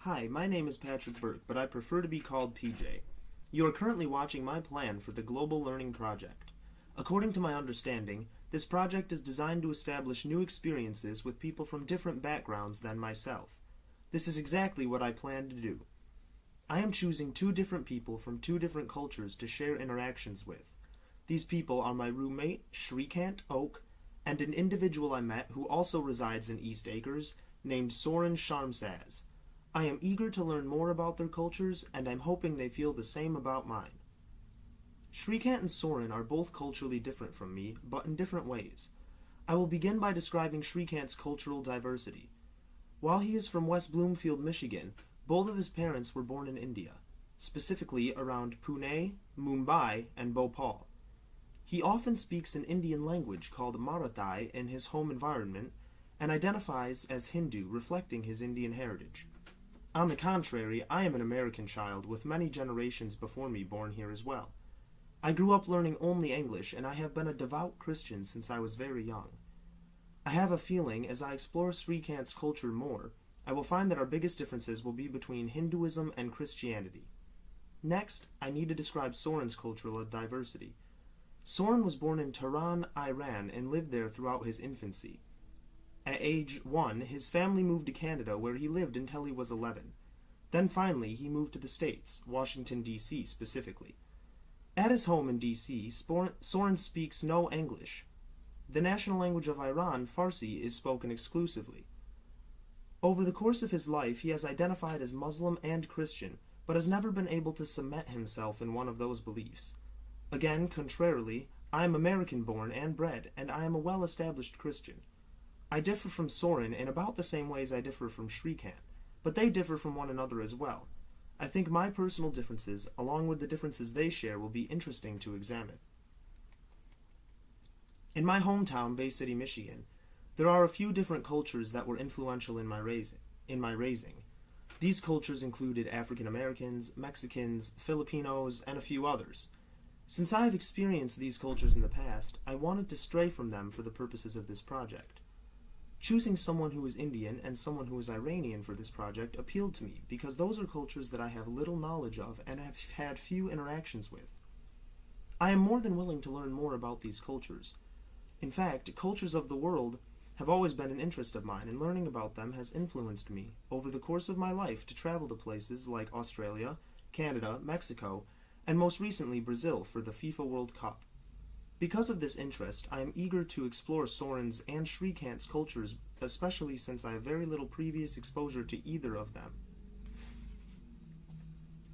Hi, my name is Patrick Burke, but I prefer to be called PJ. You are currently watching my plan for the Global Learning Project. According to my understanding, this project is designed to establish new experiences with people from different backgrounds than myself. This is exactly what I plan to do. I am choosing two different people from two different cultures to share interactions with. These people are my roommate, Shrikant Oak, and an individual I met who also resides in East Acres, named Soren Sharmsaz. I am eager to learn more about their cultures, and I'm hoping they feel the same about mine. Shrikant and Soren are both culturally different from me, but in different ways. I will begin by describing Shrikant's cultural diversity. While he is from West Bloomfield, Michigan, both of his parents were born in India, specifically around Pune, Mumbai, and Bhopal. He often speaks an Indian language called Marathi in his home environment, and identifies as Hindu, reflecting his Indian heritage. On the contrary, I am an American child with many generations before me born here as well. I grew up learning only English, and I have been a devout Christian since I was very young. I have a feeling, as I explore Srikant's culture more, I will find that our biggest differences will be between Hinduism and Christianity. Next, I need to describe Soren's cultural diversity. Soren was born in Tehran, Iran, and lived there throughout his infancy. At age 1, his family moved to Canada, where he lived until he was 11. Then finally, he moved to the States, Washington, D.C. specifically. At his home in D.C., Soren speaks no English. The national language of Iran, Farsi, is spoken exclusively. Over the course of his life, he has identified as Muslim and Christian, but has never been able to cement himself in one of those beliefs. Again, contrarily, I am American-born and bred, and I am a well-established Christian. I differ from Soren in about the same ways I differ from Shrikant, but they differ from one another as well. I think my personal differences, along with the differences they share, will be interesting to examine. In my hometown, Bay City, Michigan, there are a few different cultures that were influential in my raising. These cultures included African Americans, Mexicans, Filipinos, and a few others. Since I have experienced these cultures in the past, I wanted to stray from them for the purposes of this project. Choosing someone who is Indian and someone who is Iranian for this project appealed to me because those are cultures that I have little knowledge of and have had few interactions with. I am more than willing to learn more about these cultures. In fact, cultures of the world have always been an interest of mine, and learning about them has influenced me over the course of my life to travel to places like Australia, Canada, Mexico, and most recently Brazil for the FIFA World Cup. Because of this interest, I am eager to explore Soren's and Shrikant's cultures, especially since I have very little previous exposure to either of them.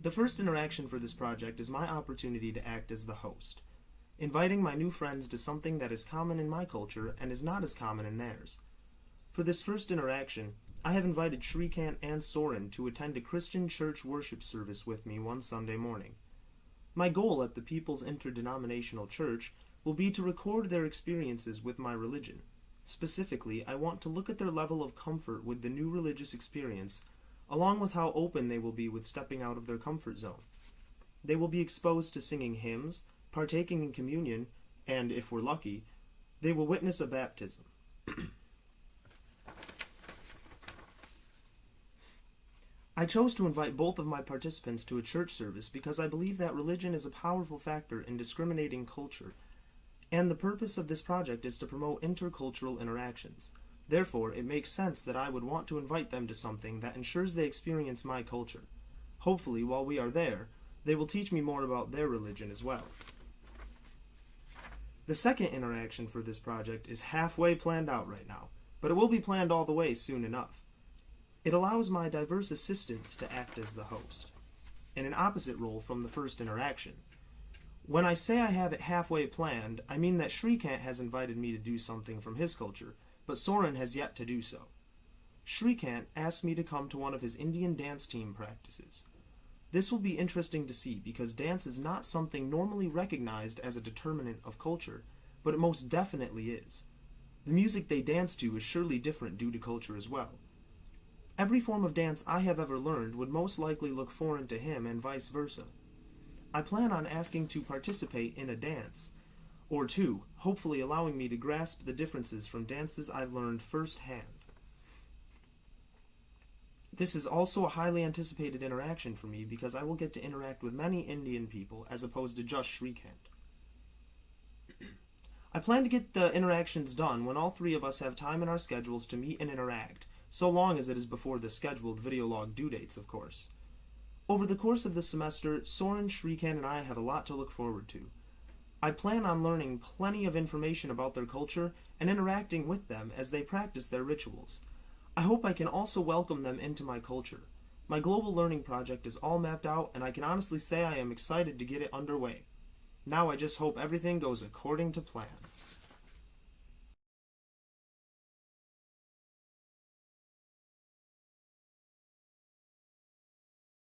The first interaction for this project is my opportunity to act as the host, inviting my new friends to something that is common in my culture and is not as common in theirs. For this first interaction, I have invited Shrikant and Soren to attend a Christian church worship service with me one Sunday morning. My goal at the People's Interdenominational Church will be to record their experiences with my religion. Specifically, I want to look at their level of comfort with the new religious experience, along with how open they will be with stepping out of their comfort zone. They will be exposed to singing hymns, partaking in communion, and, if we're lucky, they will witness a baptism. I chose to invite both of my participants to a church service because I believe that religion is a powerful factor in discriminating culture, and the purpose of this project is to promote intercultural interactions. Therefore, it makes sense that I would want to invite them to something that ensures they experience my culture. Hopefully, while we are there, they will teach me more about their religion as well. The second interaction for this project is halfway planned out right now, but it will be planned all the way soon enough. It allows my diverse assistants to act as the host, in an opposite role from the first interaction. When I say I have it halfway planned, I mean that Shrikant has invited me to do something from his culture, but Soren has yet to do so. Shrikant asked me to come to one of his Indian dance team practices. This will be interesting to see because dance is not something normally recognized as a determinant of culture, but it most definitely is. The music they dance to is surely different due to culture as well. Every form of dance I have ever learned would most likely look foreign to him and vice versa. I plan on asking to participate in a dance, or two, hopefully allowing me to grasp the differences from dances I've learned firsthand. This is also a highly anticipated interaction for me because I will get to interact with many Indian people as opposed to just Shrikant. I plan to get the interactions done when all three of us have time in our schedules to meet and interact, so long as it is before the scheduled video log due dates, of course. Over the course of the semester, Soren, Shrikant, and I have a lot to look forward to. I plan on learning plenty of information about their culture and interacting with them as they practice their rituals. I hope I can also welcome them into my culture. My global learning project is all mapped out, and I can honestly say I am excited to get it underway. Now I just hope everything goes according to plan.